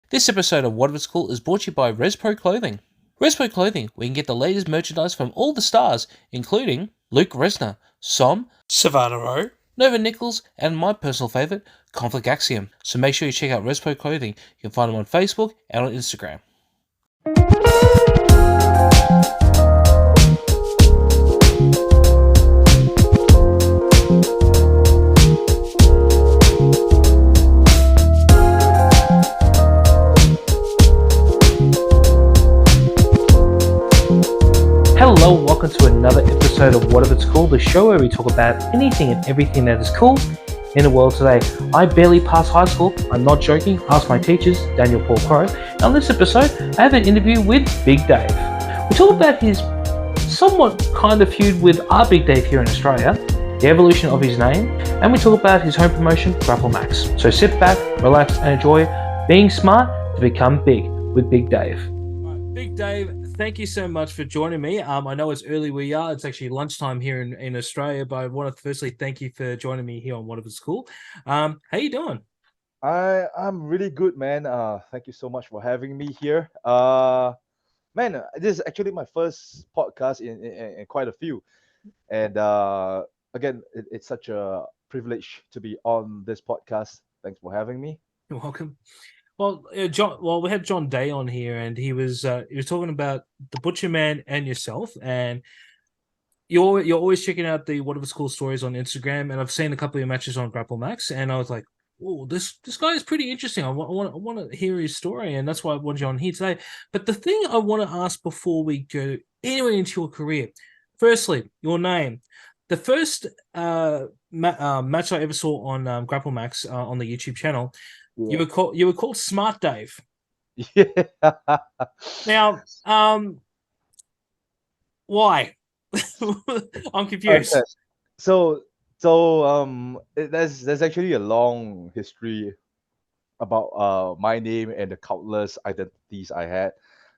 This episode of What If It's Cool is brought to you by Respro Clothing. Respro Clothing, where you can get the latest merchandise from all the stars, including Luke Resner, Som, Savannah Rowe, Nova Nichols, and my personal favourite, Conflict Axiom. So make sure you check out Respro Clothing. You can find them on Facebook and on Instagram. Hello, welcome to another episode of What If It's Cool, the show where we talk about anything and everything that is cool in the world today. I barely passed high school, I'm not joking, ask my teachers, Daniel Paul Crow. And on this episode, I have an interview with Big Dave. We talk about his somewhat kind of feud with our Big Dave here in Australia, the evolution of his name, and we talk about his home promotion, Grapplemax. So sit back, relax, and enjoy being smart to become big with Big Dave. Big Dave, thank you so much for joining me. I know it's early where you are. It's actually lunchtime here in Australia, but I want to firstly thank you for joining me here on What If It's Cool. How you doing? I'm really good, man. Thank you so much for having me here. Man, this is actually my first podcast in quite a few, and again, it's such a privilege to be on this podcast. Thanks for having me. You're welcome. Well, John. Well, we had John Day on here, and he was talking about the Butcher Man and yourself, and you're always checking out the What If It's Cool stories on Instagram, and I've seen a couple of your matches on Grapplemax, and I was like, oh, this guy is pretty interesting. I want to hear his story, and that's why I wanted you on here today. But the thing I want to ask before we go anywhere into your career, firstly, your name. The first match I ever saw on Grapplemax on the YouTube channel, you were called Smart Dave. Yeah. Now, why? I'm confused. Okay. There's actually a long history about my name and the countless identities I had.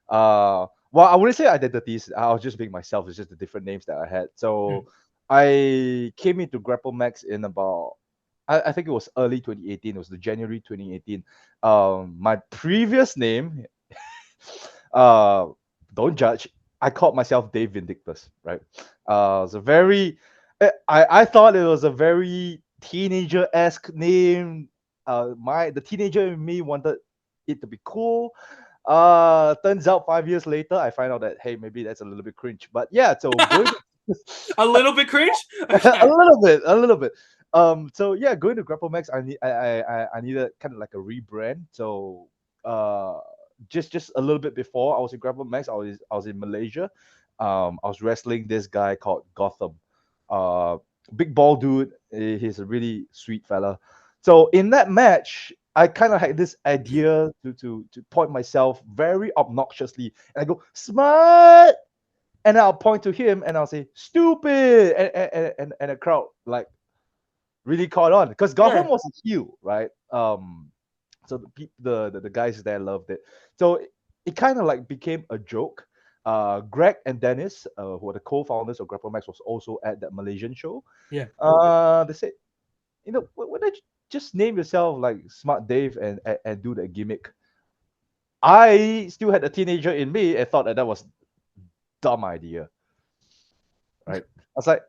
Well, I wouldn't say identities. I was just being myself. It's just the different names that I had. So I came into Grapple Max in about I think it was early 2018. It was the January 2018. My previous name, uh, don't judge. I called myself Dave Vindictus, right? It's a very, I thought it was a very teenager-esque name. The teenager in me wanted it to be cool. Turns out 5 years later, I find out that hey, maybe that's a little bit cringe. But yeah, so going A little bit cringe. a little bit. So yeah, going to Grapple Max, I needed kind of like a rebrand. So just a little bit before I was in Grapple Max, I was in Malaysia. I was wrestling this guy called Gotham. Uh, Big ball dude. He's a really sweet fella. So in that match, I kind of had this idea to point myself very obnoxiously, and I go smart, and I'll point to him and I'll say stupid, and a crowd like really caught on because Gotham was a heel, right? So the guys there loved it. So it kind of like became a joke. Greg and Dennis, who are the co-founders of Grapplemax, was also at that Malaysian show. Yeah. They said, why don't you just name yourself like Smart Dave and do that gimmick? I still had a teenager in me and thought that was dumb idea, right? I was like,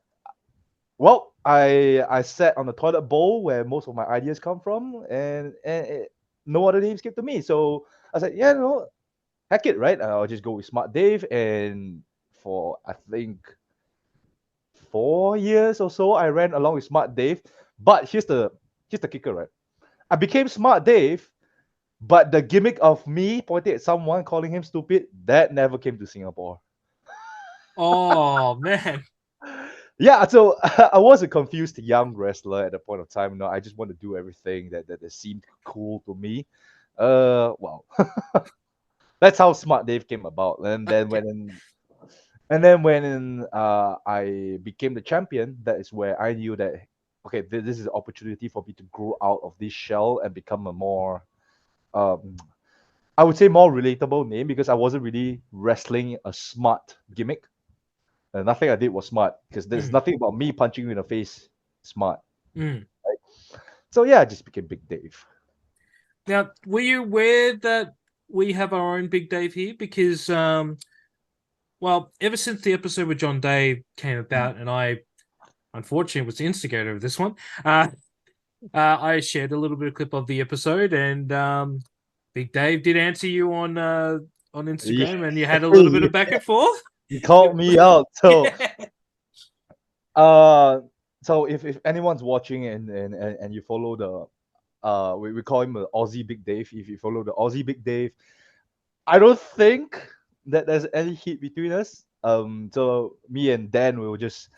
well, I sat on the toilet bowl where most of my ideas come from, and no other names came to me. So I was like, yeah, no, heck it, right? I'll just go with Smart Dave. And for I think 4 years or so, I ran along with Smart Dave. But here's the kicker, right? I became Smart Dave, but the gimmick of me pointing at someone calling him stupid, that never came to Singapore. Oh man. Yeah, so I was a confused young wrestler at the point of time. I just want to do everything that seemed cool to me. Well, that's how Smart Dave came about. And then when I became the champion, that is where I knew that okay, this is an opportunity for me to grow out of this shell and become a more, um, I would say, more relatable name because I wasn't really wrestling a smart gimmick. Nothing I did was smart because there's nothing about me punching you in the face smart. Mm. So yeah, I just became Big Dave. Now, were you aware that we have our own Big Dave here? Because, well, ever since the episode with John Day came about, and I unfortunately was the instigator of this one, I shared a little bit of clip of the episode, and Big Dave did answer you on Instagram, and you had a little bit of back and forth. He called me out. So so if anyone's watching and you follow the we call him the Aussie Big Dave. If you follow the Aussie Big Dave, I don't think that there's any heat between us. So me and Dan, we were just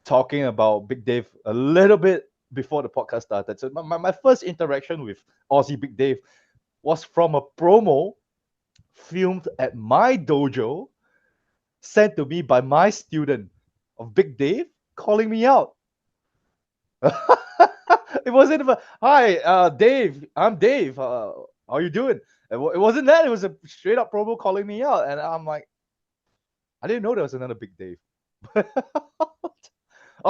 talking about Big Dave a little bit before the podcast started. So my first interaction with Aussie Big Dave was from a promo filmed at my dojo, sent to me by my student of Big Dave, calling me out. It wasn't about, hi, Dave, I'm Dave. How you doing? It wasn't that. It was a straight up promo calling me out. And I'm like, I didn't know there was another Big Dave.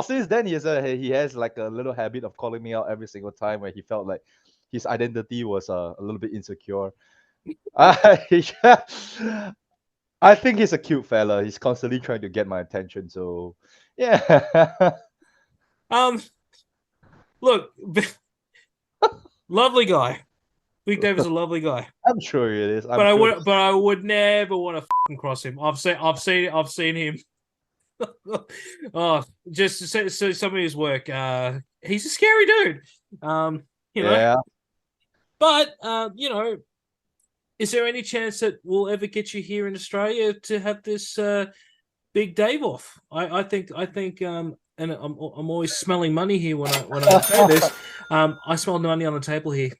Since then, he has like a little habit of calling me out every single time where he felt like his identity was a little bit insecure. I think he's a cute fella. He's constantly trying to get my attention. So, yeah. Look, lovely guy. Big Dave is a lovely guy. I'm sure it is. But I would never want to fucking cross him. I've seen him. Oh, just so some of his work. He's a scary dude. You know. Yeah. But you know, is there any chance that we'll ever get you here in Australia to have this Big Dave off? I think and I'm always smelling money here when I say this. I smell money on the table here.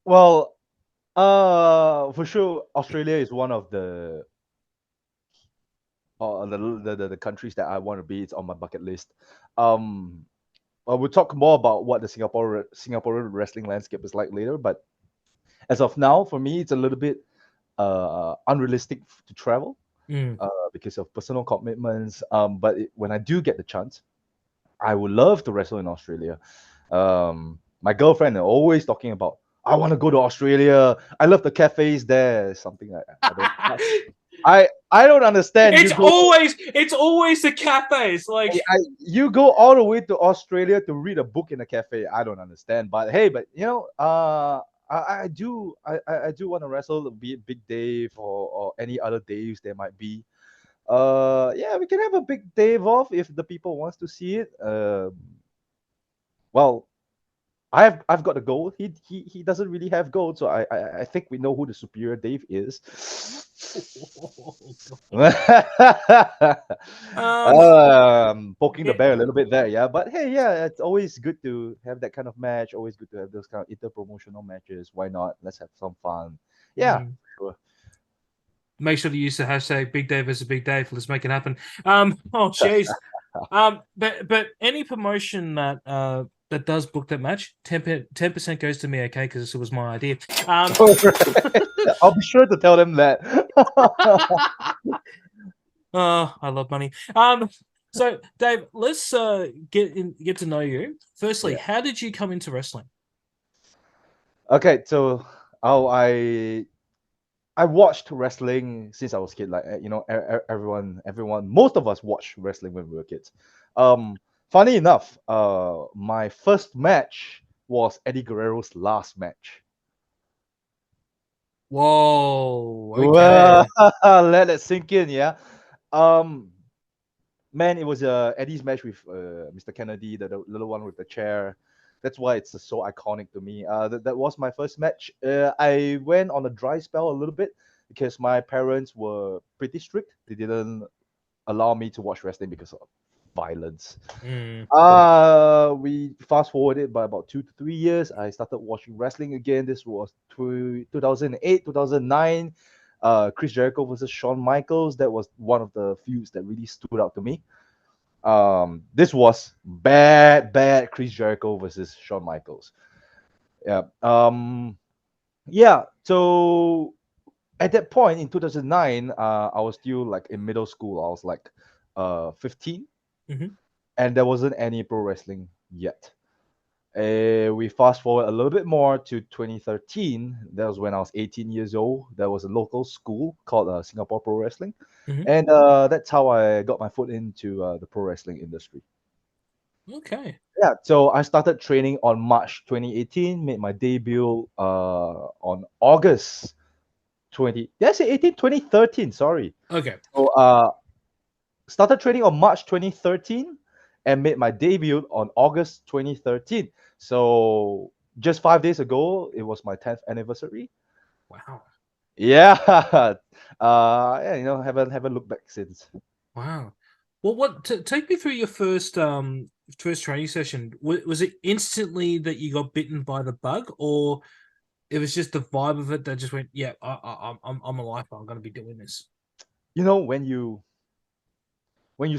Well, for sure, Australia is one of the countries that I want to be. It's on my bucket list. We'll talk more about what the Singaporean wrestling landscape is like later. But as of now, for me, it's a little bit unrealistic to travel because of personal commitments. But when I do get the chance, I would love to wrestle in Australia. My girlfriend are always talking about, I want to go to Australia. I love the cafes there. Something like that. I don't understand. It's always the cafes. Like you go all the way to Australia to read a book in a cafe. I don't understand. But hey, you know, I do want to wrestle, be it Big Dave or any other Daves there might be. Yeah, we can have a Big Dave off if the people wants to see it. Well, I've got a goal. He doesn't really have gold, so I think we know who the superior Dave is. Poking the bear a little bit there, yeah. But hey, yeah, it's always good to have that kind of match. Always good to have those kind of inter-promotional matches. Why not? Let's have some fun. Yeah, sure. Make sure to use the hashtag Big Dave as a Big Dave. Let's make it happen. Oh jeez. But any promotion that that does book that match, 10% goes to me, okay? Because it was my idea. I'll be sure to tell them that. Oh, I love money. So Dave, let's get to know you. Firstly, how did you come into wrestling? Okay, so I watched wrestling since I was a kid. Like, you know, everyone, most of us watched wrestling when we were kids. Funny enough, my first match was Eddie Guerrero's last match. Whoa! Okay. Well, let it sink in, yeah. Man, it was Eddie's match with Mr. Kennedy, the little one with the chair. That's why it's so iconic to me. That was my first match. I went on a dry spell a little bit because my parents were pretty strict. They didn't allow me to watch wrestling because of violence. We fast forwarded by about 2 to 3 years. I started watching wrestling again. This was 2008, 2009. Chris Jericho versus Shawn Michaels. That was one of the feuds that really stood out to me. This was bad Chris Jericho versus Shawn Michaels. Yeah. Yeah. So at that point in 2009, I was still like in middle school. I was like 15, and there wasn't any pro wrestling yet. We fast forward a little bit more to 2013. That was when I was 18 years old. There was a local school called Singapore Pro Wrestling, Mhm. and that's how I got my foot into the pro wrestling industry. Okay. Yeah, so I started training on March 2018, made my debut on August 20. Did I say 18? 2013, sorry. Okay. So started training on March 2013 and made my debut on August 2013. So just 5 days ago, it was my 10th anniversary. Wow. Yeah. Yeah, haven't looked back since. Wow. Well, take me through your first training session. Was it instantly that you got bitten by the bug, or it was just the vibe of it that just went, yeah, I'm a lifer. I'm going to be doing this. You know, when you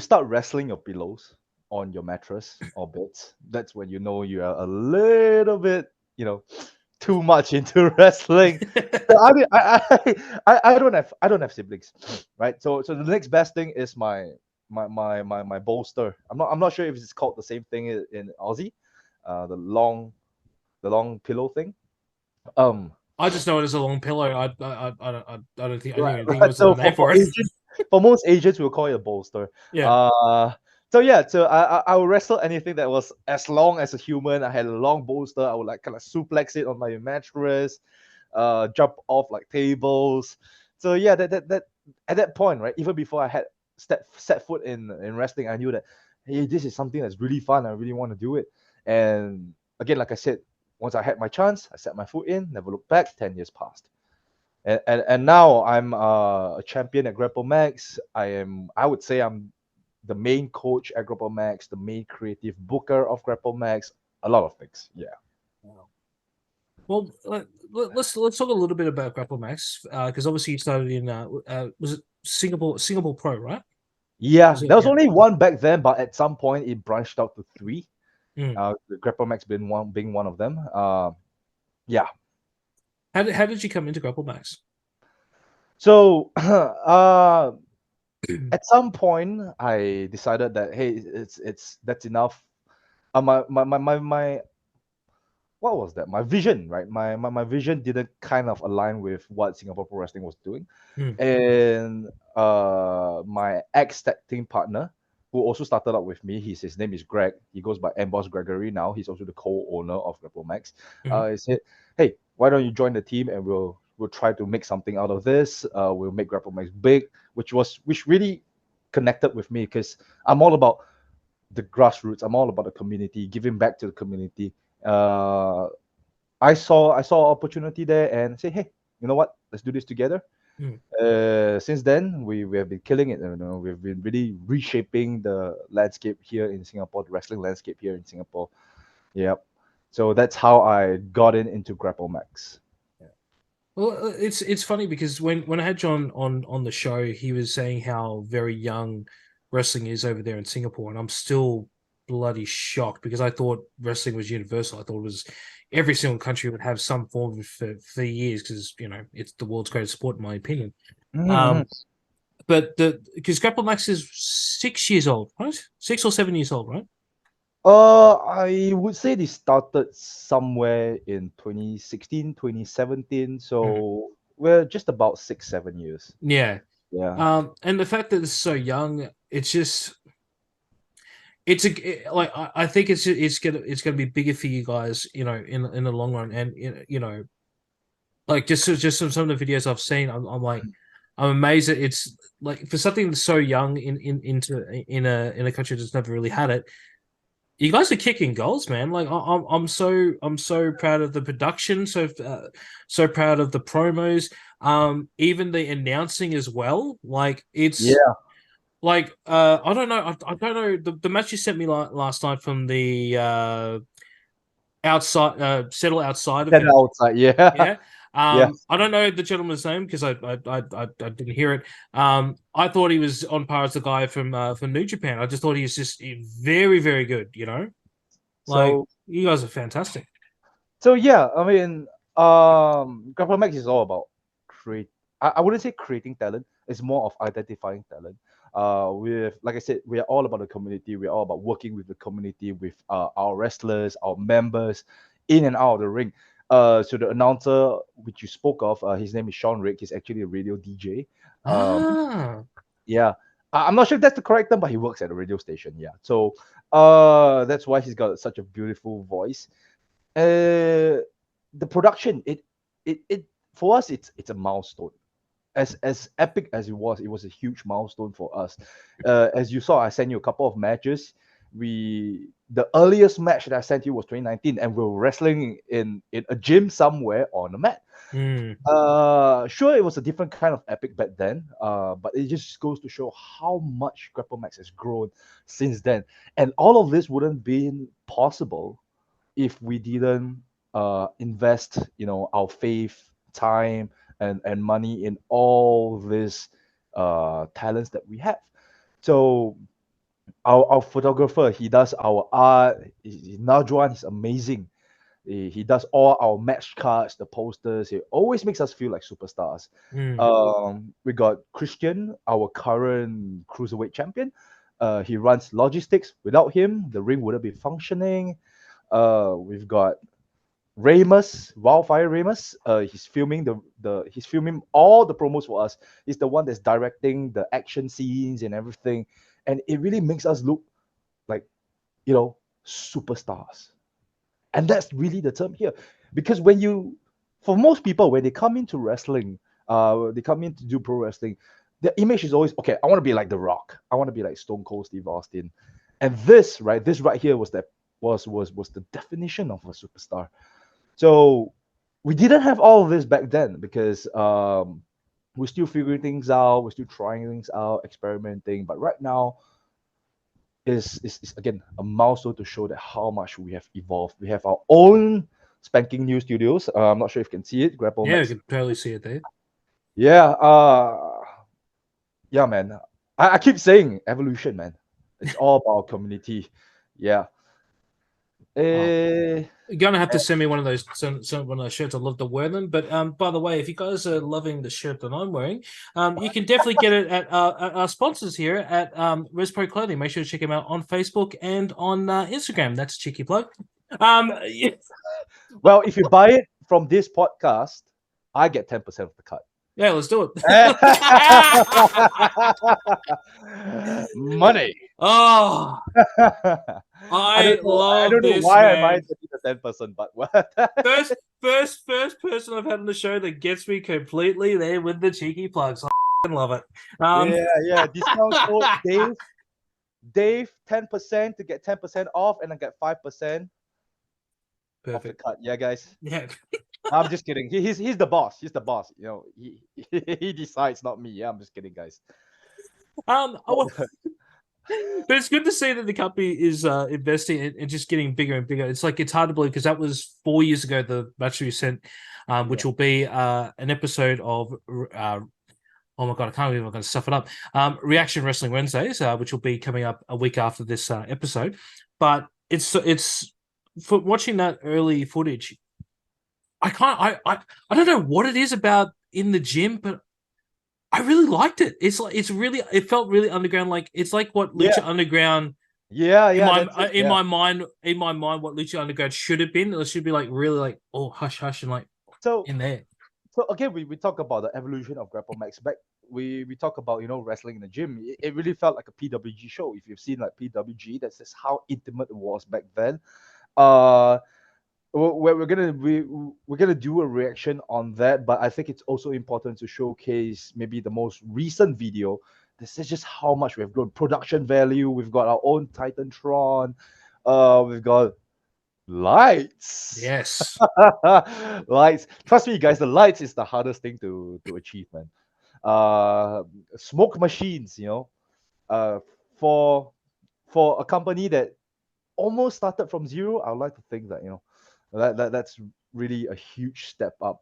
start wrestling your pillows on your mattress or beds, that's when you know you are a little bit, too much into wrestling. So I mean, I don't have siblings, right? So the next best thing is my bolster. I'm not sure if it's called the same thing in Aussie, the long pillow thing. Um, I just know it as a long pillow. I don't think I didn't right, even think it right. was a So name for for it. Asian, for most Asians, we'll call it a bolster. Yeah. Uh, so yeah, so I would wrestle anything that was as long as a human. I had a long bolster. I would like kind of suplex it on my mattress, jump off like tables. So yeah, that at that point, right, even before I had set foot in wrestling, I knew that hey, this is something that's really fun. I really want to do it. And again, like I said, once I had my chance, I set my foot in, never looked back. 10 years passed. And now I'm a champion at Grapplemax. I would say I'm the main coach at Grapplemax, the main creative booker of Grapplemax, a lot of things. Yeah. Wow. Well, let's talk a little bit about Grapplemax because obviously you started in was it Singapore Pro, right? Yeah, Was it? there was Yeah. only one back then, but at some point it branched out to three. Mm. Grapplemax being one of them. Yeah. How did you come into Grapplemax? So at some point I decided that hey, it's that's enough. My what was that? My vision, right? My vision didn't kind of align with what Singapore Pro Wrestling was doing. Mm. And my ex tag team partner, who also started out with me, his name is Greg. He goes by Boss Gregory now. He's also the co-owner of Grapplemax. Mhm. He said, "Hey, why don't you join the team and we'll try to make something out of this. We'll make Grapplemax big," which really connected with me because I'm all about the grassroots. I'm all about the community, giving back to the community. Uh, I saw opportunity there and say, hey, you know what? Let's do this together. Mm. Since then, we have been killing it. We've been really reshaping the landscape here in Singapore, the wrestling landscape here in Singapore. Yep. So that's how I got into Grapplemax. Well, it's funny because when I had John on the show, he was saying how very young wrestling is over there in Singapore, and I'm still bloody shocked because I thought wrestling was universal. I thought it was every single country would have some form of it for years because it's the world's greatest sport in my opinion. Mhm. Um, but because Grapplemax is 6 years old, right? 6 or 7 years old, right? I would say they started somewhere in 2016, 2017. Mhm. So we're just about 6, 7 years. Yeah. Yeah. And the fact that it's so young, it's just like I think it's gonna be bigger for you guys, in the long run, and like just some of the videos I've seen, I'm like I'm amazed that it's like for something that's so young in a country that's never really had it. You guys are kicking goals, man. Like I'm so proud of the production, so proud of the promos, even the announcing as well. Like it's Yeah. like I don't know, I don't know the match you sent me last night from the outside settle outside Stand event. outside. Yeah. Yeah. Yeah. I don't know the gentleman's name because I didn't hear it. I thought he was on par as the guy from New Japan. I just thought he was just very, very good, Like So you guys are fantastic. So yeah, I mean, Grapple Max is all about create. I wouldn't say creating talent. It's more of identifying talent. with, like I said, we are all about the community. We're all about working with the community, with our wrestlers, our members, in and out of the ring. So the announcer which you spoke of, his name is Sean Rick. He's actually a radio DJ. Ah, Yeah. I'm not sure if that's the correct term, but he works at a radio station. Yeah. So that's why he's got such a beautiful voice. The production, it for us, it's a milestone. As epic as it was a huge milestone for us. As you saw, I sent you a couple of matches. The earliest match that I sent you was 2019, and we were wrestling in a gym somewhere on a mat. Sure, it was a different kind of epic back then, but it just goes to show how much Grapplemax has grown since then. And all of this wouldn't be possible if we didn't invest, our faith, time, and money in all these talents that we have. So our photographer, he does our art. Najuan, he's amazing. He does all our match cards, the posters. He always makes us feel like superstars. We got Christian, our current cruiserweight champion. He runs logistics. Without him, the ring wouldn't be functioning. We've got Ramus, Wildfire Ramus. He's filming he's filming all the promos for us. He's the one that's directing the action scenes and everything, and it really makes us look like, superstars. And that's really the term here, because for most people, when they come into wrestling, they come in to do pro wrestling, the image is always, okay, I want to be like The Rock, I want to be like Stone Cold Steve Austin, and this right here was the definition of a superstar. So we didn't have all of this back then because we're still figuring things out, we're still trying things out, experimenting. But right now is again a milestone to show that how much we have evolved. We have our own spanking new studios. I'm not sure if you can see it. Grapplemax. yeah, you can totally see it there. Yeah, yeah, man. I keep saying evolution, man. It's all about community. Yeah. You're gonna have to send me one of those shirts. I'd love to wear them. But by the way, if you guys are loving the shirt that I'm wearing, you can definitely get it at our sponsors here at Respro Clothing. Make sure to check them out on Facebook and on Instagram. That's a cheeky plug. Yeah. Well, if you buy it from this podcast, I get 10% of the cut. Yeah, let's do it. Money. Oh, I don't know why man. I might be the 10%, but what? first person I've had on the show that gets me completely there with the cheeky plugs. I love it. Yeah. Discount code Dave 10% to get 10% off, and I get 5%. Perfect. Off the cut. Yeah, guys. Yeah. I'm just kidding. He's the boss. He's the boss. He decides, not me. Yeah, I'm just kidding, guys. But it's good to see that the company is investing and just getting bigger and bigger. It's hard to believe because that was 4 years ago, the match we sent, which will be an episode of oh my god, I can't believe I'm going to stuff it up. Reaction Wrestling Wednesdays, which will be coming up a week after this episode. But it's for watching that early footage. I don't know what it is about in the gym, but I really liked it. It felt really underground. Like it's like what Lucha Underground. Yeah. In my mind, what Lucha Underground should have been. It should be like really like hush hush and like in there. So again, we talk about the evolution of Grapplemax. Back we talk about wrestling in the gym. It really felt like a PWG show. If you've seen like PWG, that's just how intimate it was back then. We're gonna do a reaction on that, but I think it's also important to showcase maybe the most recent video. This is just how much we have grown. Production value. We've got our own Titantron. We've got lights. Yes. Lights. Trust me, guys. The lights is the hardest thing to achieve, man. Smoke machines. For a company that almost started from zero, I would like to think that that's really a huge step up.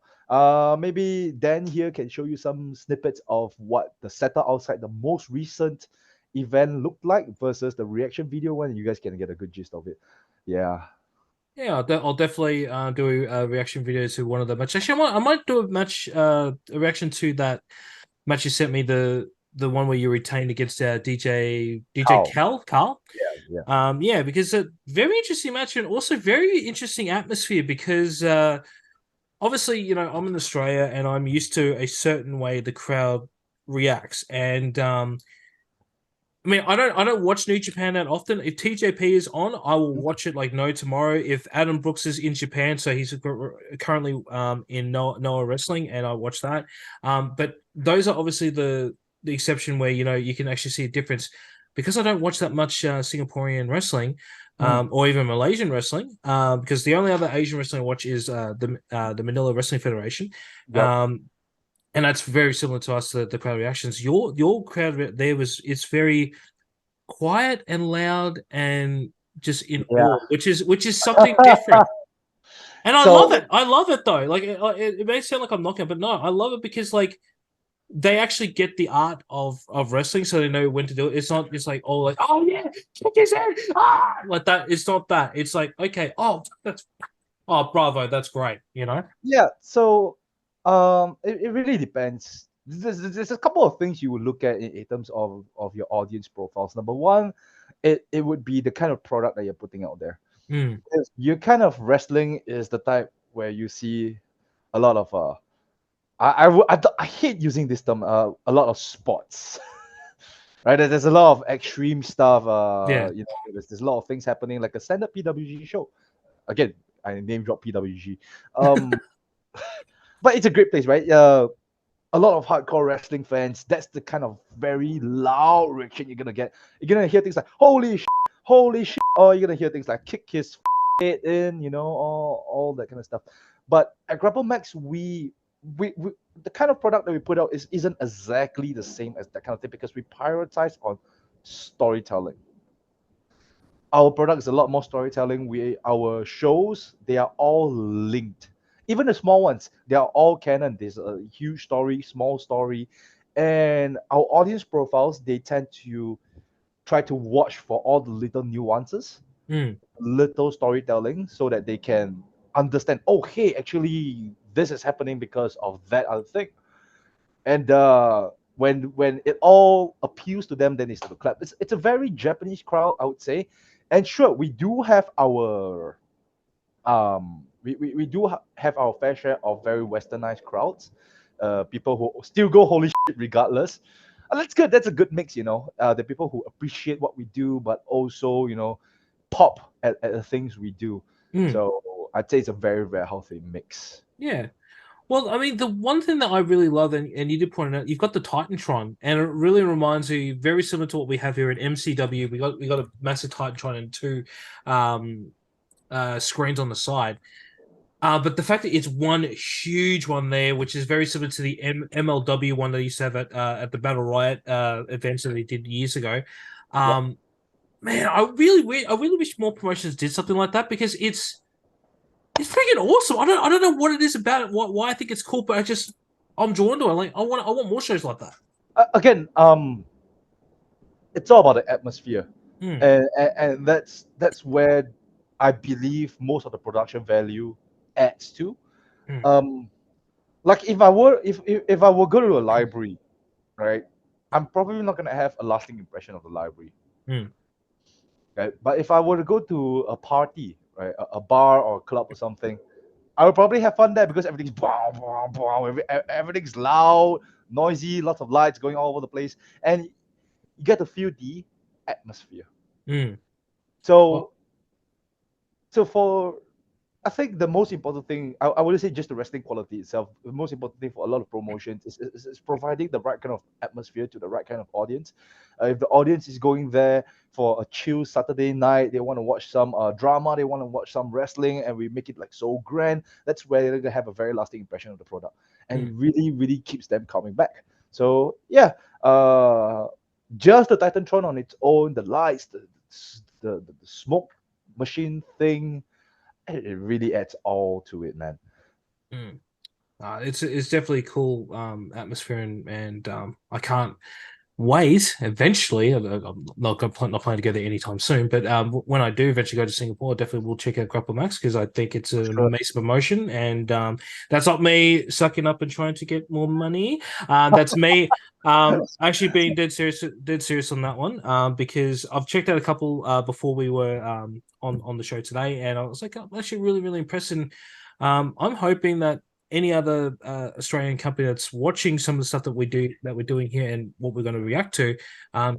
Maybe Dan here can show you some snippets of what the setup outside the most recent event looked like versus the reaction video one. You guys can get a good gist of it. Yeah. Yeah, I'll definitely do a reaction video to one of the matches. Actually, I might do a reaction to that match you sent me, the the one where you retained against DJ How? Carl. Yeah, yeah. Yeah, because a very interesting match and also very interesting atmosphere because obviously, I'm in Australia and I'm used to a certain way the crowd reacts. And I mean, I don't watch New Japan that often. If TJP is on, I will watch it like no tomorrow. If Adam Brooks is in Japan, so he's currently in Noah Wrestling, and I watch that. But those are obviously the exception where you can actually see a difference because I don't watch that much Singaporean wrestling. Mm, Or even Malaysian wrestling, because the only other Asian wrestling I watch is the Manila Wrestling Federation, yep. um, and that's very similar to us. The crowd reactions. Your crowd there it's very quiet and loud and just in Yeah. awe, which is something different. And I love So it. I love it though. Like it may sound like I'm knocking, but no, I love it because like they actually get the art of wrestling, so they know when to do it. It's not just like oh yeah, kick his head, like that. It's not that. It's like okay, bravo, that's great. yeah, so it really depends. There's a couple of things you would look at in terms of your audience profiles. Number one, it would be the kind of product that you're putting out there. Mm, Because your kind of wrestling is the type where you see a lot of I hate using this term, a lot of sports. Right, there's a lot of extreme stuff. yeah. There's a lot of things happening, like a standard PWG show. Again, I name drop PWG. Um, but it's a great place, right? A lot of hardcore wrestling fans. That's the kind of very loud reaction you're gonna get. You're gonna hear things like holy shit," or you're gonna hear things like kick his head in, all that kind of stuff. But at Grapplemax, we the kind of product that we put out isn't exactly the same as that kind of thing because we prioritize on storytelling. Our product is a lot more storytelling. Our shows, they are all linked. Even the small ones, they are all canon. There's a huge story, small story, and our audience profiles, they tend to try to watch for all the little nuances, Mm, little storytelling, so that they can understand. Oh, hey, actually, this is happening because of that other thing. And when it all appeals to them, then they start to clap. It's a very Japanese crowd, I would say. And sure, we do have our we do have our fair share of very westernized crowds, people who still go holy shit regardless. And that's good. That's a good mix, the people who appreciate what we do, but also pop at the things we do. mm, So I'd say it's a very very healthy mix. yeah. Well, I mean, the one thing that I really love, and you did point it out, you've got the Titantron, and it really reminds me very similar to what we have here at MCW. We got a massive Titantron and two um, screens on the side. But the fact that it's one huge one there, which is very similar to the MLW one that they used to have at the Battle Riot events that they did years ago. Yep. Um, man, I really wish more promotions did something like that because it's freaking awesome. I don't know what it is about it, why I think it's cool, but I'm drawn to it. Like I want more shows like that. Again, it's all about the atmosphere, Hmm. and that's where I believe most of the production value adds to. Hmm. Um, like if I were go to a library, right, I'm probably not gonna have a lasting impression of the library, Hmm. right? But if I were to go to a party, right, a bar or a club or something, I would probably have fun there because everything's bow, bow, bow, everything's loud, noisy, lots of lights going all over the place, and you get to feel the atmosphere. Hmm. Well, So for I think the most important thing, I wouldn't say just the wrestling quality itself. The most important thing for a lot of promotions is providing the right kind of atmosphere to the right kind of audience. If the audience is going there for a chill Saturday night, they want to watch some drama, they want to watch some wrestling, and we make it like so grand, that's where they're going to have a very lasting impression of the product. And hmm. it really, really keeps them coming back. So, yeah, just the Titantron on its own, the lights, the smoke machine thing, it really adds all to it, man. It's definitely a cool atmosphere and I can't. wait, eventually, I'm not planning to go there anytime soon, but when I do eventually go to Singapore, I definitely will check out Grapplemax because I think it's an Sure. amazing promotion. And that's not me sucking up and trying to get more money. That's me actually being dead serious on that one. Because I've checked out a couple before we were on the show today, and I was like, I'm actually really, really impressed. And I'm hoping that any other Australian company that's watching some of the stuff that we're doing here and what we're going to react to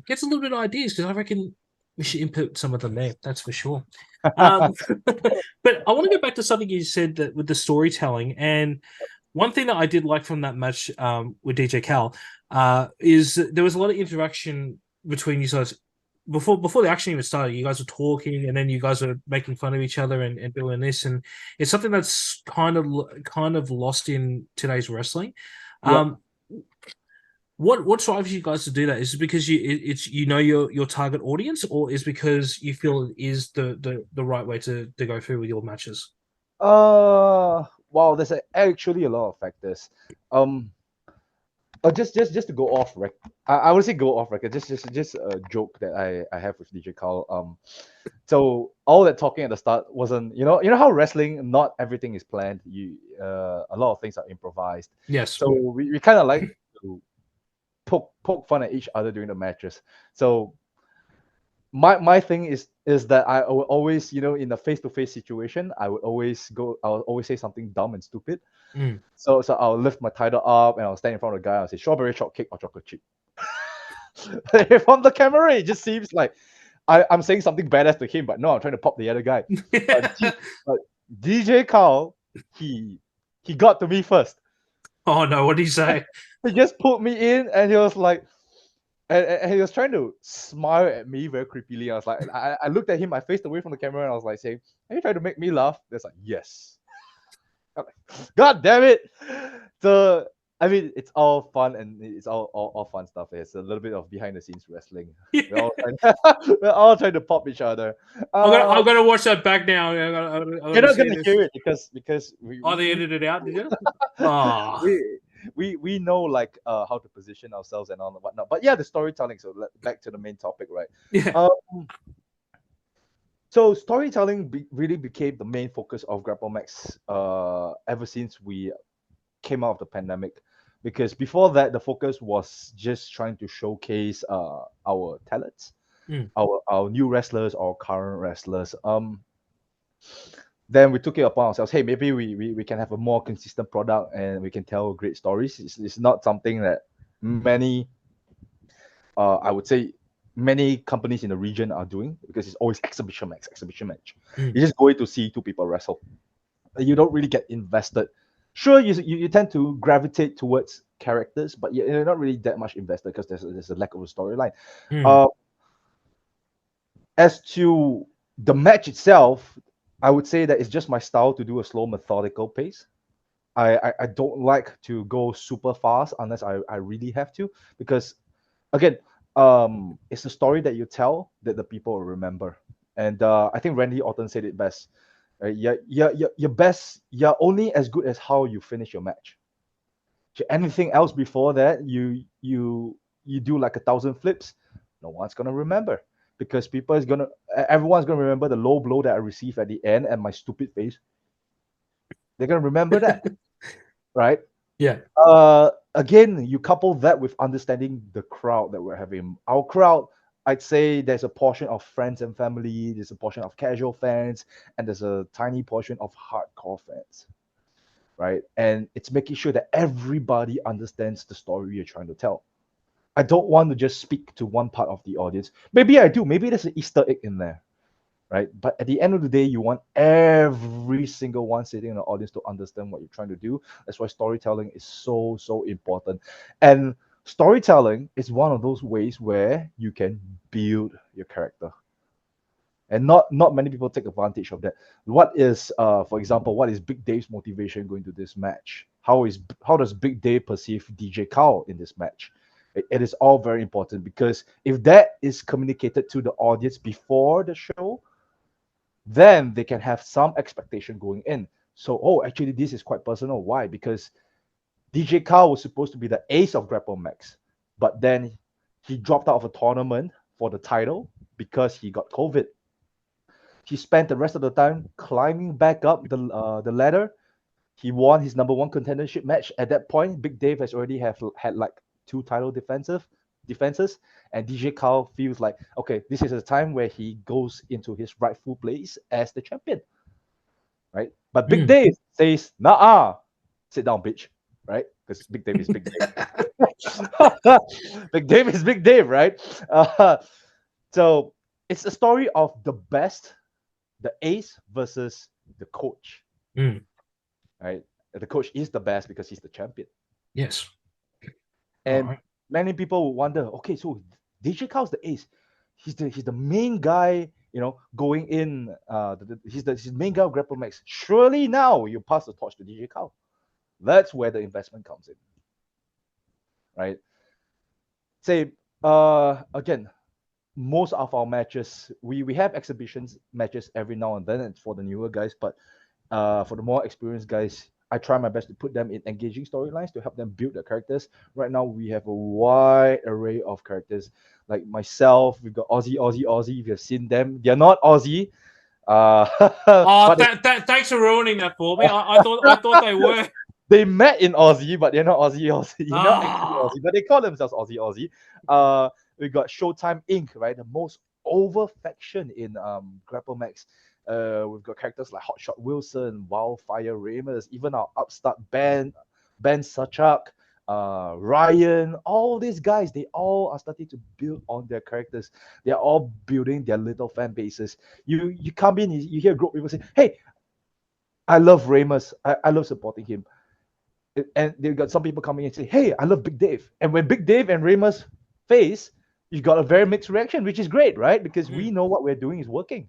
gets a little bit of ideas because I reckon we should input some of them there. That's for sure. Um, but I want to go back to something you said that with the storytelling, and one thing that I did like from that match with DJ Cal is there was a lot of interaction between you guys before the action even started. You guys were talking, and then you guys were making fun of each other and doing this, and it's something that's kind of lost in today's wrestling. Yep. Um, what drives you guys to do that? Is it because it's your target audience, or is because you feel it is the right way to go through with your matches? Wow, there's actually a lot of factors. Um, just to go off rec, I would say go off record. Just a joke that I have with DJ Carl. So all that talking at the start wasn't, you know how wrestling, not everything is planned. A lot of things are improvised. Yes. So we kind of like to poke fun at each other during the matches. So my thing is that I will always, in a face-to-face situation, I would always say something dumb and stupid. Mm. So I'll lift my title up and I'll stand in front of the guy and I'll say strawberry shortcake or chocolate chip. From the camera, it just seems like I'm saying something badass to him, but no, I'm trying to pop the other guy. But DJ Carl, he got to me first. Oh no, what did he say? He just put me in and he was like, and he was trying to smile at me very creepily. I was like, I looked at him, I faced away from the camera, and I was like saying, "Are you trying to make me laugh?" There's like, yes. I'm like, God damn it! So I mean, it's all fun and it's all fun stuff. It's a little bit of behind the scenes wrestling. We're all trying to pop each other. I'm gonna watch that back now. You're not See gonna this. hear it because Oh, they edited it out, did you? Oh, we know like how to position ourselves and all and whatnot. But yeah, the storytelling. So back to the main topic, right? yeah. So storytelling really became the main focus of Grapplemax ever since we came out of the pandemic, because before that the focus was just trying to showcase our talents, Mm. our new wrestlers, our current wrestlers. Then we took it upon ourselves. Hey, maybe we can have a more consistent product and we can tell great stories. It's not something that many, I would say, many companies in the region are doing, because it's always exhibition match, exhibition match. Mm. You're just going to see two people wrestle. You don't really get invested. Sure, you tend to gravitate towards characters, but you're not really that much invested because there's a lack of a storyline. Mm. As to the match itself, I would say that it's just my style to do a slow, methodical pace. I don't like to go super fast unless I really have to, because again, it's a story that you tell that the people will remember. And I think Randy Orton said it best. You're best. You're only as good as how you finish your match. Anything else before that, you do like 1,000 flips, no one's gonna remember, because everyone's gonna remember the low blow that I received at the end and my stupid face. They're gonna remember that, right? Yeah. Again, you couple that with understanding the crowd that we're having. Our crowd, I'd say there's a portion of friends and family, there's a portion of casual fans, and there's a tiny portion of hardcore fans, right? And it's making sure that everybody understands the story you're trying to tell. I don't want to just speak to one part of the audience. Maybe I do. Maybe there's an Easter egg in there, right? But at the end of the day, you want every single one sitting in the audience to understand what you're trying to do. That's why storytelling is so important. And storytelling is one of those ways where you can build your character. And not many people take advantage of that. For example, what is Big Dave's motivation going to this match? How does Big Dave perceive DJ Carl in this match? It is all very important, because if that is communicated to the audience before the show, then they can have some expectation going in. So, actually, this is quite personal. Why? Because DJ Carl was supposed to be the ace of Grapplemax, but then he dropped out of a tournament for the title because he got COVID. He spent the rest of the time climbing back up the ladder. He won his number one contendership match. At that point, Big Dave has already had like 2 title defenses, and DJ Kyle feels like, okay, this is a time where he goes into his rightful place as the champion, right? But Big Dave says, nah, sit down, bitch, right? Because Big Dave is Big Dave. Big Dave is Big Dave, right? So it's a story of the best, the ace versus the coach, right? The coach is the best because he's the champion. Yes. And many people would wonder, okay, so DJ Kyle's the ace. He's the main guy, going in. He's the main guy of Grapplemax. Surely now you pass the torch to DJ Kyle. That's where the investment comes in, right? Say again, most of our matches, we have exhibitions matches every now and then. It's for the newer guys, but for the more experienced guys, I try my best to put them in engaging storylines to help them build their characters. Right now, we have a wide array of characters. Like myself, we've got Aussie. If you've seen them, they're not Aussie. Thanks for ruining that for me. I thought they were. They met in Aussie, but they're not Aussie. You're not actually Aussie, but they call themselves Aussie. We got Showtime Inc., right? The most over faction in Grapplemax. We've got characters like Hotshot Wilson, Wildfire Ramos, even our upstart Ben Suchak, Ryan, all these guys, they all are starting to build on their characters. They're all building their little fan bases. You come in, you hear a group of people say, hey, I love Ramos. I love supporting him. And they've got some people coming in and say, hey, I love Big Dave. And when Big Dave and Ramos face, you've got a very mixed reaction, which is great, right? Because we know what we're doing is working.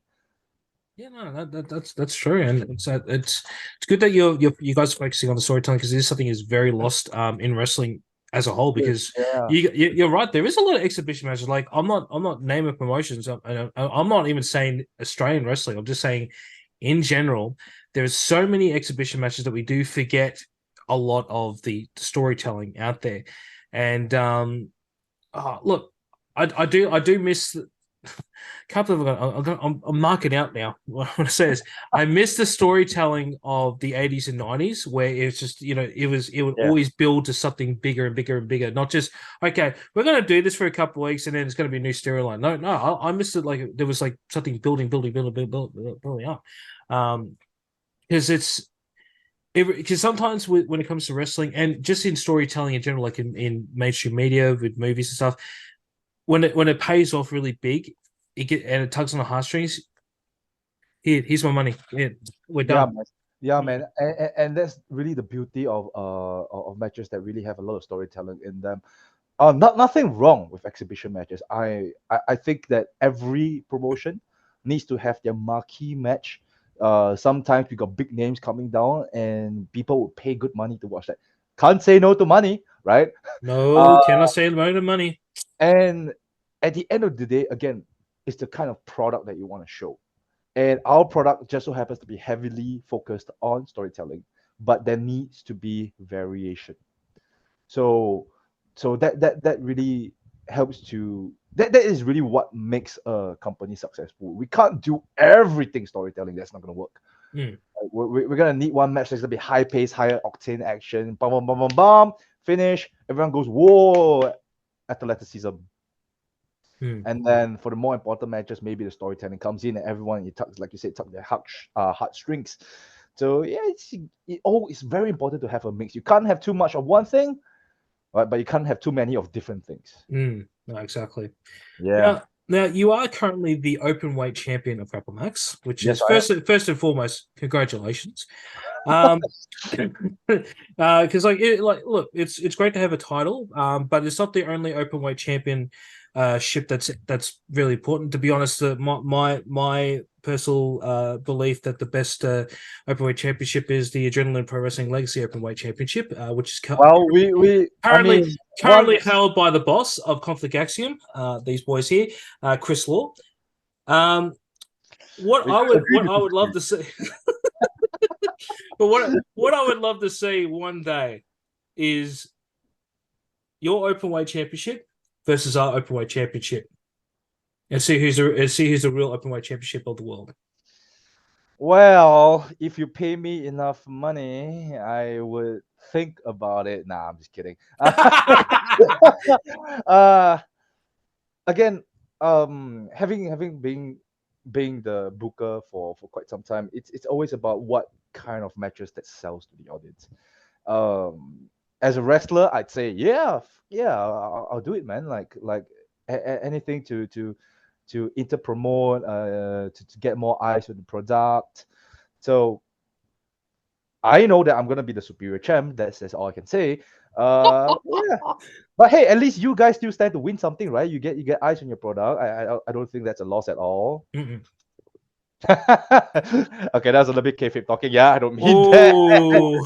Yeah, no, that's true, and it's good that you guys are focusing on the storytelling, because this is something is very lost in wrestling as a whole. Because you're right, there is a lot of exhibition matches. Like I'm not naming promotions. I'm not even saying Australian wrestling. I'm just saying in general, there's so many exhibition matches that we do forget a lot of the storytelling out there. And look, I do miss. Can't believe I'm marking out now. What I want to say is I miss the storytelling of the 80s and 90s, where it's just, it would always build to something bigger and bigger and bigger. Not just, okay, we're going to do this for a couple of weeks and then it's going to be a new storyline. No, I missed it. Like there was like something building up. Because sometimes when it comes to wrestling and just in storytelling in general, like in mainstream media with movies and stuff, when it pays off really big, it tugs on the heartstrings. Here's my money. We're done. Yeah, man. And that's really the beauty of matches that really have a lot of storytelling in them. Nothing wrong with exhibition matches. I think that every promotion needs to have their marquee match. Sometimes we got big names coming down, and people will pay good money to watch that. Can't say no to money, right? No, cannot say no to money. And at the end of the day, again, it's the kind of product that you want to show. And our product just so happens to be heavily focused on storytelling, but there needs to be variation. So that really helps to that is really what makes a company successful. We can't do everything storytelling. That's not going to work. We're going to need one match that's going to be high pace, higher octane action. Bum, bum, bum, bum, bum, finish. Everyone goes, whoa, athleticism. And then for the more important matches, maybe the storytelling comes in and everyone, like you said, tuck their heartstrings. So yeah, it's very important to have a mix. You can't have too much of one thing, right? But you can't have too many of different things. No, exactly. Yeah. Now you are currently the open weight champion of Grapplemax, which is first and foremost, congratulations. Because look, it's great to have a title, but it's not the only open weight champion ship that's really important. To be honest, my personal belief that the best openweight championship is the Adrenaline Pro Wrestling Legacy Openweight Championship, which is currently held by the boss of Conflict Axiom, these boys here, Chris Law. What I would love to see, but what I would love to see one day is your openweight championship versus our openweight championship, and see who's the real openweight championship of the world. Well, if you pay me enough money, I would think about it. Nah, I'm just kidding. uh, Again, having being the booker for quite some time, it's always about what kind of matches that sells to the audience. As a wrestler, I'd say yeah, I'll do it, man. Anything to inter promote, to get more eyes on the product. So I know that I'm gonna be the superior champ. That's all I can say. Yeah. But hey, at least you guys still stand to win something, right? You get eyes on your product. I don't think that's a loss at all. Mm-mm. Okay, that's a little bit kayfabe talking. Yeah, I don't mean that. Oh,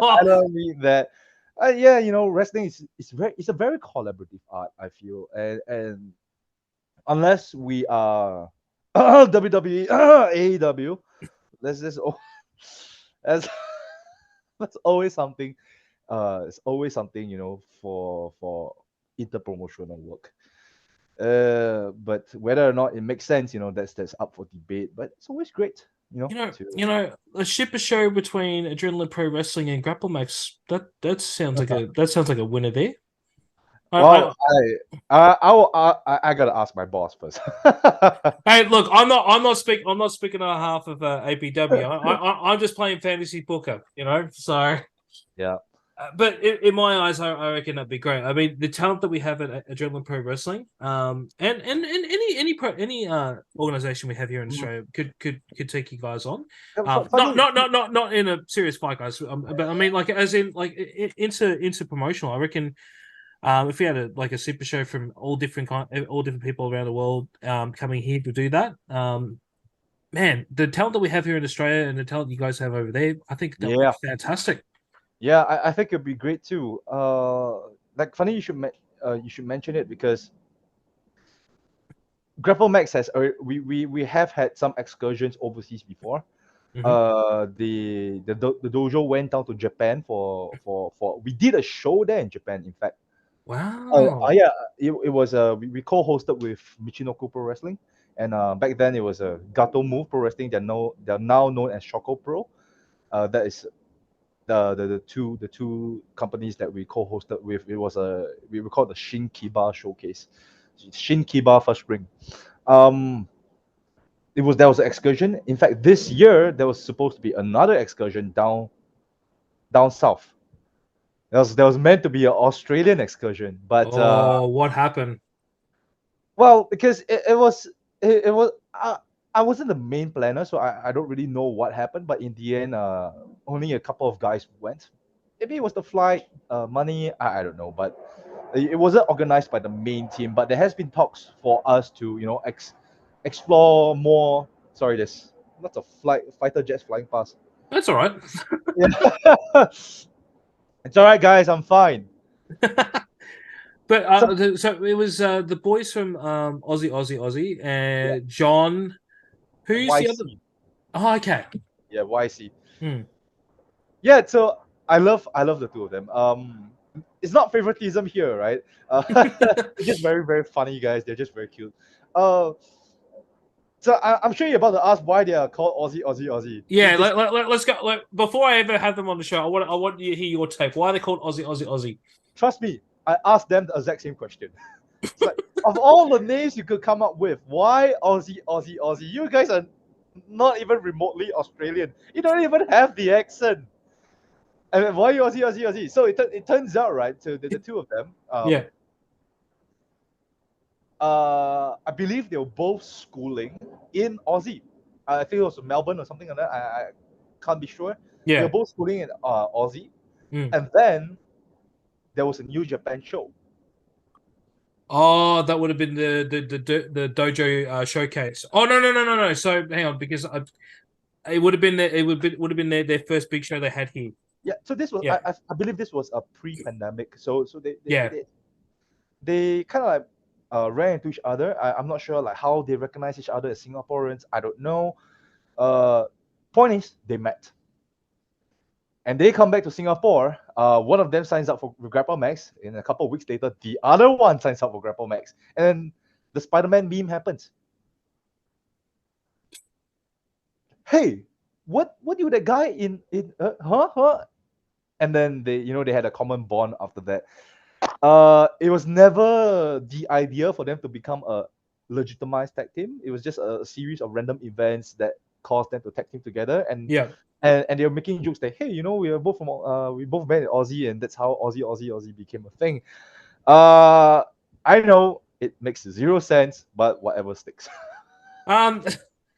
I don't mean that. Yeah, wrestling it's a very collaborative art. I feel, and unless we are WWE, AEW, that's just that's that's always something. It's always something for interpromotional work. But whether or not it makes sense, that's up for debate. But it's always great, a ship a show between Adrenaline Pro Wrestling and Grapplemax. That sounds like a winner there. Well, I gotta ask my boss first. Hey, look, I'm not speaking on behalf of APW. I'm just playing fantasy poker, So, Yeah. but in my eyes, I reckon that'd be great. I mean, the talent that we have at Adrenaline Pro Wrestling, and any organization we have here in Australia could take you guys on. Funny. Not in a serious fight, guys. But I mean, like as in like into promotional. I reckon. If we had a super show from all different people around the world coming here to do that, man, the talent that we have here in Australia and the talent you guys have over there, I think that would Yeah. be fantastic. Yeah, I think it'd be great too. Funny you should mention it because Grapplemax we have had some excursions overseas before. The dojo went down to Japan for we did a show there in Japan, in fact. Wow. Yeah, it was we co-hosted with Michinoku Pro Wrestling, and back then it was a Gato Move Pro Wrestling. They're now known as Shoko Pro. That is the two companies that we co-hosted with. It was we called the Shin Kiba Showcase, Shin Kiba First Spring. There was an excursion. In fact, this year there was supposed to be another excursion down south. There was meant to be an Australian excursion, but What happened? well, because it was I wasn't the main planner, so I don't really know what happened. But in the end, only a couple of guys went. Maybe it was the flight, money. I don't know, but it wasn't organized by the main team. But there has been talks for us to explore more. Sorry, there's lots of fighter jets flying past. That's all right. Yeah. It's all right, guys. I'm fine. But so it was the boys from Aussie, and John. Who's the other? YC. Oh, okay. Yeah, YC. Hmm. Yeah, so I love the two of them. It's not favoritism here, right? They're just very very funny guys. They're just very cute. Uh, so I'm sure you're about to ask why they are called Aussie. Yeah, let's go. Before I ever have them on the show, I want you to hear your take. Why are they called Aussie? Trust me, I asked them the exact same question. It's like, of all the names you could come up with, why Aussie? You guys are not even remotely Australian. You don't even have the accent. And why Aussie? So it turns out, right? So the two of them, Yeah. I believe they were both schooling in Aussie. I think it was Melbourne or something like that. I can't be sure. They were Yeah. both schooling in Aussie, Mm. and then there was a New Japan show. Oh, that would have been the dojo showcase. Oh no. So hang on, because it would have been would have been their first big show they had here. Yeah. So this was Yeah. I believe this was a pre-pandemic. So Yeah. they kind of like ran into each other. I'm not sure like how they recognize each other as Singaporeans. I don't know. Point is they met. And they come back to Singapore. One of them signs up for Grapplemax. In a couple of weeks later, the other one signs up for Grapplemax. And then the Spider-Man meme happens. Hey, what you that guy in huh? And then they had a common bond after that. It was never the idea for them to become a legitimized tag team. It was just a series of random events that caused them to tag team together. And Yeah. and they were making jokes that, hey, we are both from we both met in Aussie, and that's how Aussie became a thing. I know it makes zero sense, but whatever sticks. All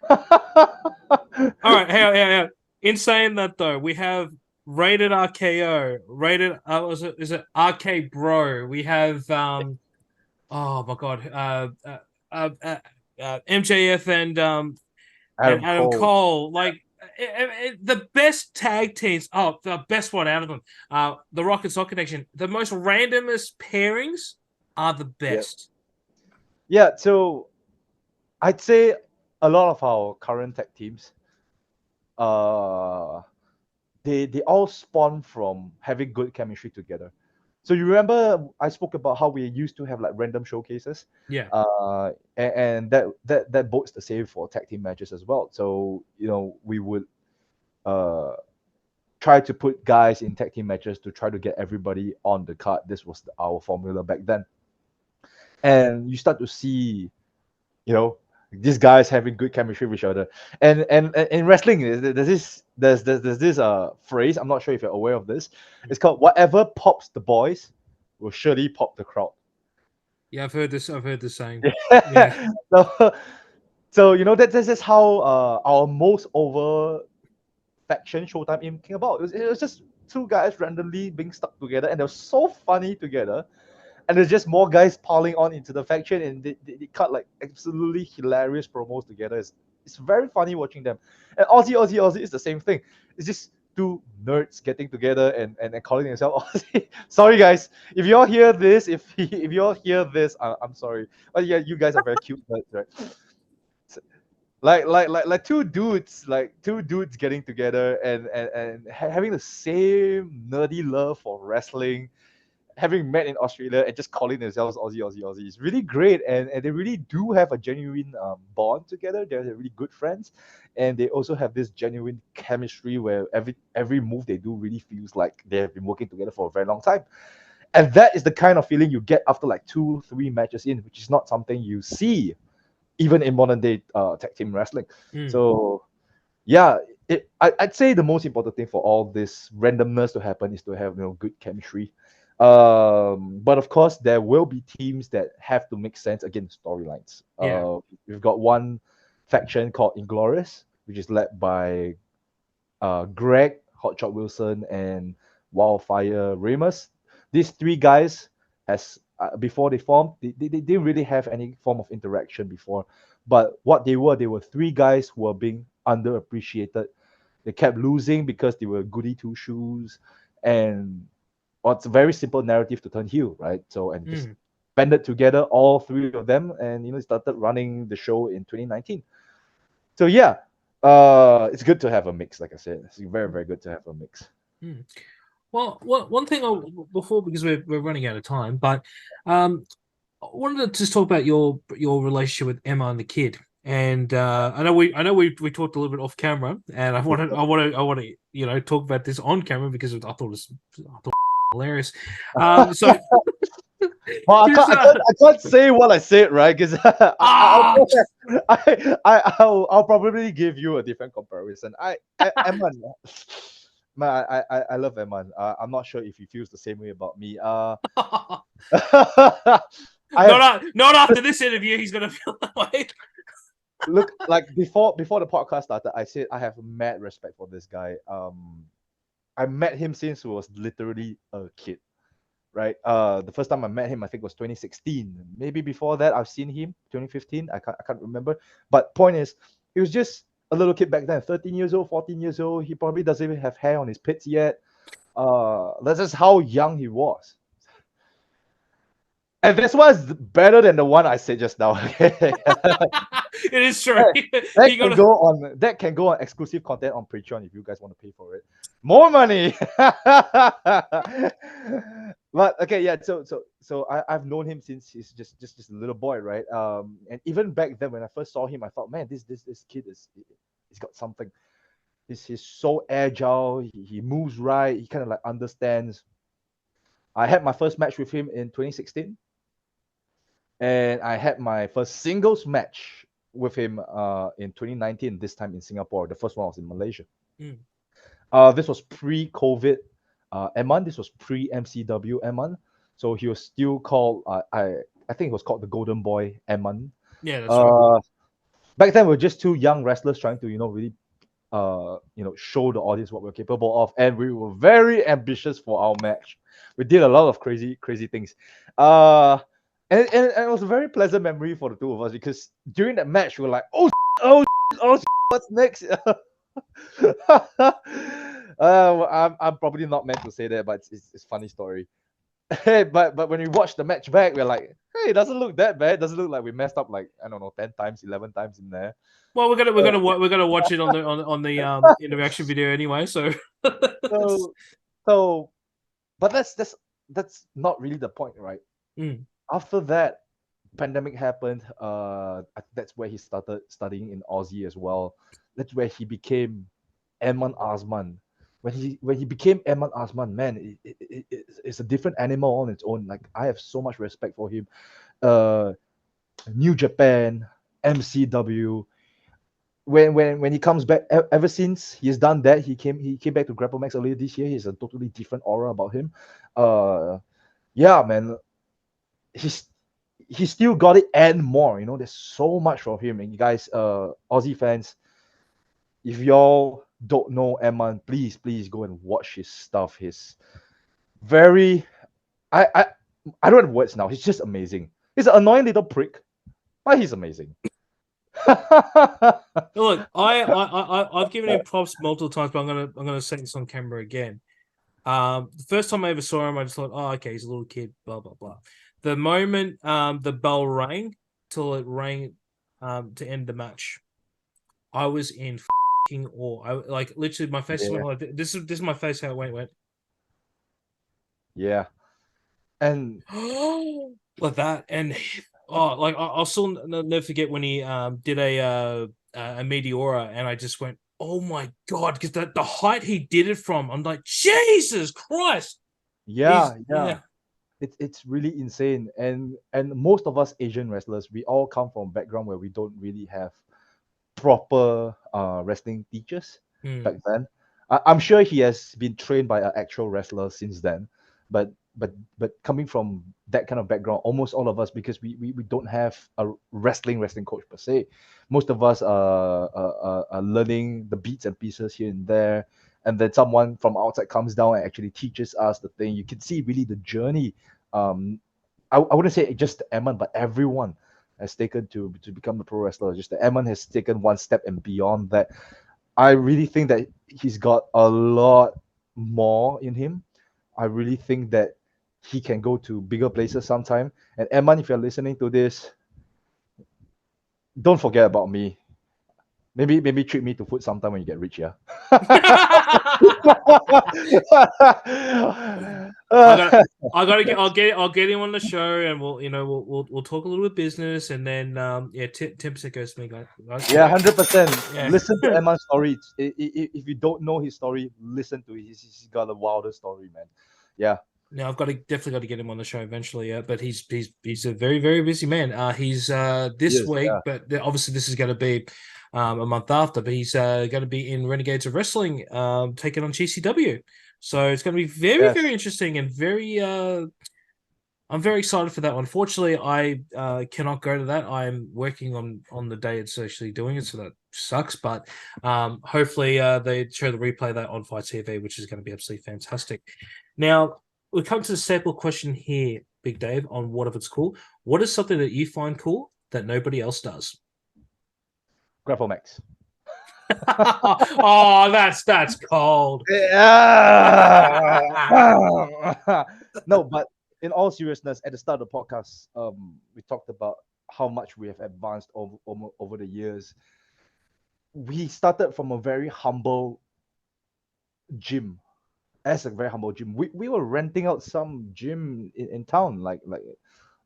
right. Hang on. In saying that though, we have rated RKO, rated is it RK Bro? We have oh my god, MJF and Adam Cole. Like the best tag teams. Oh, the best one out of them. The Rock and Sock Connection. The most randomest pairings are the best. Yeah. So I'd say a lot of our current tag teams, they all spawn from having good chemistry together. So you remember I spoke about how we used to have like random showcases. Yeah. And that bodes the same for tag team matches as well. So we would try to put guys in tag team matches to try to get everybody on the card. This was our formula back then. And you start to see, these guys having good chemistry with each other. And in wrestling, there's this phrase. I'm not sure if you're aware of this. It's called "whatever pops the boys will surely pop the crowd." Yeah, I've heard this saying. Yeah. So that's just how our most over faction Showtime Inc. came about. It was just two guys randomly being stuck together, and they were so funny together. And there's just more guys piling on into the faction, and they cut like absolutely hilarious promos together. It's very funny watching them. And Aussie is the same thing. It's just two nerds getting together and calling themselves Aussie. Sorry guys, if you all hear this, I'm sorry. But yeah, you guys are very cute nerds, right? Like two dudes getting together and having the same nerdy love for wrestling, having met in Australia and just calling themselves Aussie is really great, and they really do have a genuine bond together. They're really good friends, and they also have this genuine chemistry where every move they do really feels like they have been working together for a very long time. And that is the kind of feeling you get after like 2-3 matches in, which is not something you see even in modern day tag team wrestling. So yeah, I'd say the most important thing for all this randomness to happen is to have good chemistry. But of course, there will be teams that have to make sense against storylines. Yeah. We've got one faction called Inglorious, which is led by Greg, Hotshot Wilson, and Wildfire Ramus. These three guys, as before they formed, they didn't really have any form of interaction before. But what they were three guys who were being underappreciated. They kept losing because they were goody two shoes, and it's a very simple narrative to turn heel, right? So and just banded together, all three of them, and started running the show in 2019. So yeah, it's good to have a mix. Like I said, it's very, very good to have a mix. Well, one thing before, because we're running out of time, but I wanted to just talk about your relationship with Emma and the kid. And I know we talked a little bit off camera, and I want to talk about this on camera because I thought it was hilarious. So. Well, I can't say what I said, right? Because I'll probably give you a different comparison. Eman, I love Eman. I'm not sure if he feels the same way about me. Not after this interview, he's gonna feel that way. Look, like before the podcast started, I said I have mad respect for this guy. I met him since he was literally a kid. Right. The first time I met him, I think was 2016. Maybe before that, I've seen him 2015. I can't remember. But point is, he was just a little kid back then, 13 years old, 14 years old. He probably doesn't even have hair on his pits yet. That's just how young he was. And this was better than the one I said just now. It is true. That can go on exclusive content on Patreon if you guys want to pay for it. More money. But okay, yeah. So I've known him since he's just a little boy, right? And even back then when I first saw him, I thought, man, this kid he's got something. He's so agile. He moves right. He kind of like understands. I had my first match with him in 2016, and I had my first singles match with him in 2019. This time in Singapore. The first one was in Malaysia. This was pre-COVID Eman. This was pre-MCW Eman. So he was still called I think it was called the Golden Boy Eman. Yeah, that's right. Back then we were just two young wrestlers trying to really show the audience what we're capable of, and we were very ambitious for our match. We did a lot of crazy things. And it was a very pleasant memory for the two of us because during that match we were like, what's next? I'm probably not meant to say that, but it's a funny story. but when we watched the match back, we're like, hey, it doesn't look that bad. It doesn't look like we messed up like, I don't know, 10 times, 11 times in there. Well, we're gonna watch it on the interaction video anyway. So but that's not really the point, right? After that, pandemic happened. That's where he started studying in Aussie as well. That's where he became Eman Asman. When he became Eman Asman, man, it's a different animal on its own. Like, I have so much respect for him. New Japan, MCW. When he comes back, ever since he's done that, he came back to Grapplemax earlier this year. He has a totally different aura about him. Yeah, man, he still got it and more. There's so much from him. And you guys, Aussie fans, if y'all don't know Eman, please go and watch his stuff. His very, I don't have words now. He's just amazing. He's an annoying little prick, but he's amazing. Look, I've given him props multiple times, but I'm gonna say this on camera again. The first time I ever saw him, I just thought, oh, okay, he's a little kid, blah blah blah. The moment the bell rang till it rang to end the match, I was in awe. I like literally my face went like this is my face how it went. Yeah, and like that, and I'll still never forget when he did a Meteora, and I just went, oh my god, because the height he did it from, I'm like, Jesus Christ. Yeah. It's really insane, and most of us Asian wrestlers, we all come from a background where we don't really have proper wrestling teachers back then. I'm sure he has been trained by an actual wrestler since then, but coming from that kind of background, almost all of us, because we don't have a wrestling coach per se. Most of us are learning the bits and pieces here and there, and then someone from outside comes down and actually teaches us the thing. You can see really the journey. I wouldn't say just Eman, but everyone has taken to become a pro wrestler. Just that Eman has taken one step and beyond that. I really think that he's got a lot more in him. I really think that he can go to bigger places sometime. And Eman, if you're listening to this, don't forget about me. Maybe treat me to food sometime when you get rich, yeah. I'll get him on the show, and we'll talk a little bit business, and then 10% goes to me, guys. Yeah, 100%. Listen to Eman's story. If you don't know his story, listen to it. He's got a wilder story, man. Yeah. Now I've definitely got to get him on the show eventually. Yeah, but he's a very, very busy man. He's this week, but obviously this is going to be a month after. But he's going to be in Renegades of Wrestling, taking on GCW. So it's going to be very, very interesting and very. I'm very excited for that one. Unfortunately, I cannot go to that. I'm working on the day it's actually doing it, so that sucks. But hopefully they show the replay of that on Fight TV, which is going to be absolutely fantastic. Now, we come to the staple question here, Big Dave, on What If It's Cool. What is something that you find cool that nobody else does? Grapplemax. Oh, that's cold. No, but in all seriousness, at the start of the podcast, we talked about how much we have advanced over the years. We started from a very humble gym, as a very humble gym. We were renting out some gym in town,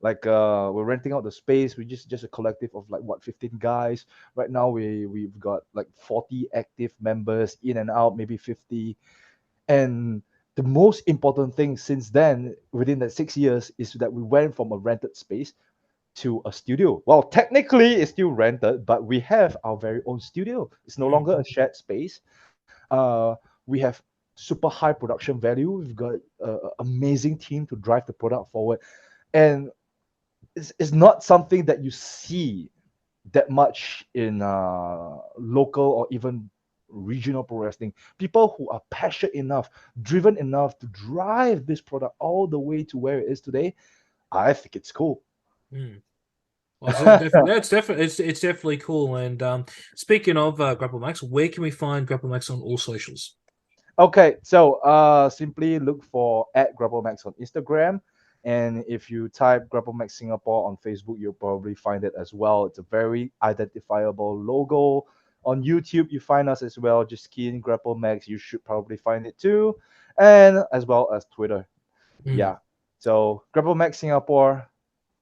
we're renting out the space. We just a collective of like what 15 guys. Right now we've got like 40 active members in and out, maybe 50. And the most important thing since then, within that 6 years, is that we went from a rented space to a studio. Well, technically it's still rented, but we have our very own studio. It's no longer a shared space. We have super high production value. We've got an amazing team to drive the product forward. And it's not something that you see that much in local or even regional pro wrestling. People who are passionate enough, driven enough to drive this product all the way to where it is today. I think it's cool. Well, it's definitely cool. And speaking of Grapplemax, where can we find Grapplemax on all socials? Okay, so simply look for @Grapplemax on Instagram. And if you type Grapplemax Singapore on Facebook, you'll probably find it as well. It's a very identifiable logo. On YouTube, you find us as well. Just key in Grapplemax. You should probably find it too. And as well as Twitter. Yeah. So Grapplemax Singapore,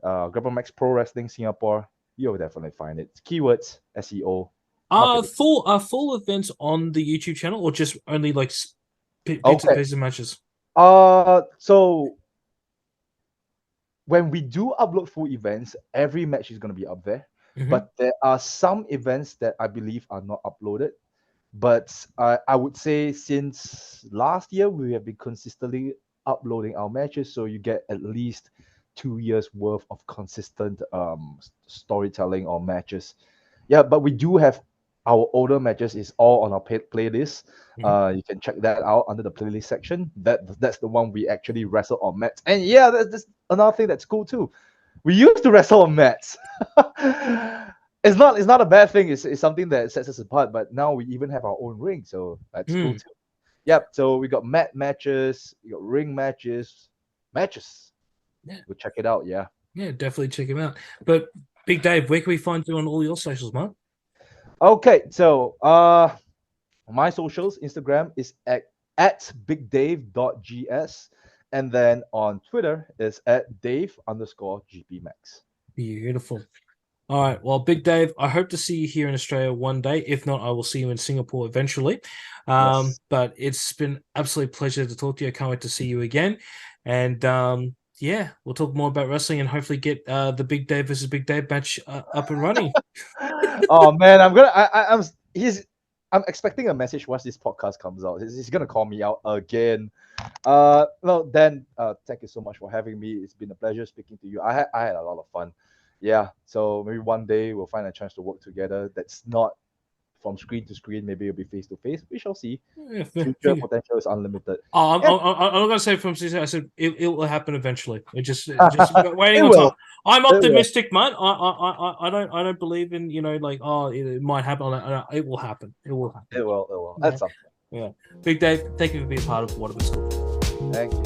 Grapplemax Pro Wrestling Singapore, you'll definitely find it. Keywords, SEO. Full events on the YouTube channel, or just only like bits and pieces of matches? So when we do upload full events, every match is going to be up there. But there are some events that I believe are not uploaded. But I would say since last year, we have been consistently uploading our matches. So you get at least 2 years worth of consistent storytelling or matches. Yeah, but we do have our older matches is all on our playlist. You can check that out under the playlist section. That's the one we actually wrestle on mats. And yeah, that's another thing that's cool too. We used to wrestle on mats. It's not a bad thing. It's something that sets us apart. But now we even have our own ring, so that's cool too. Yep. So we got mat matches, we got ring matches. Yeah. We'll check it out. Yeah. Yeah, definitely check him out. But Big Dave, where can we find you on all your socials, man? Okay, so my socials, Instagram is at bigdave.gs, and then on Twitter is @Dave_GPMax. Beautiful. All right. Well, Big Dave, I hope to see you here in Australia one day. If not, I will see you in Singapore eventually. Yes. But it's been absolutely pleasure to talk to you. I can't wait to see you again. And yeah, we'll talk more about wrestling and hopefully get the Big Dave versus Big Dave match up and running. Oh man, I'm expecting a message once this podcast comes out. He's gonna call me out again. No, Dan, thank you so much for having me. It's been a pleasure speaking to you. I had a lot of fun. Yeah, so maybe one day we'll find a chance to work together. That's not from screen to screen. Maybe it'll be face to face. We shall see. Future potential is unlimited. I'm not gonna say from I said it will happen eventually. It just waiting on time. I'm optimistic, man. I don't believe in it might happen. It will happen. It will happen. It will. That's something. Yeah. Big Dave, thank you for being part of What If It's Cool. Thank you.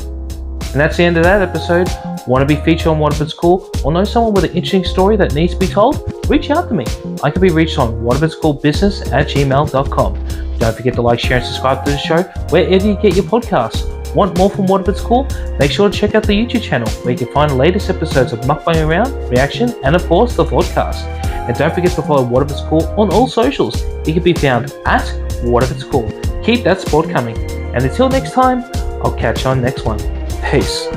And that's the end of that episode. Want to be featured on What If It's Cool, or know someone with an interesting story that needs to be told? Reach out to me. I can be reached on whatifitscoolbusiness@gmail.com. Don't forget to like, share, and subscribe to the show wherever you get your podcasts. Want more from What If It's Cool? Make sure to check out the YouTube channel where you can find the latest episodes of Mukbang Around, Reaction, and of course the podcast. And don't forget to follow What If It's Cool on all socials. It can be found at What If It's Cool. Keep that sport coming. And until next time, I'll catch you on next one. Peace.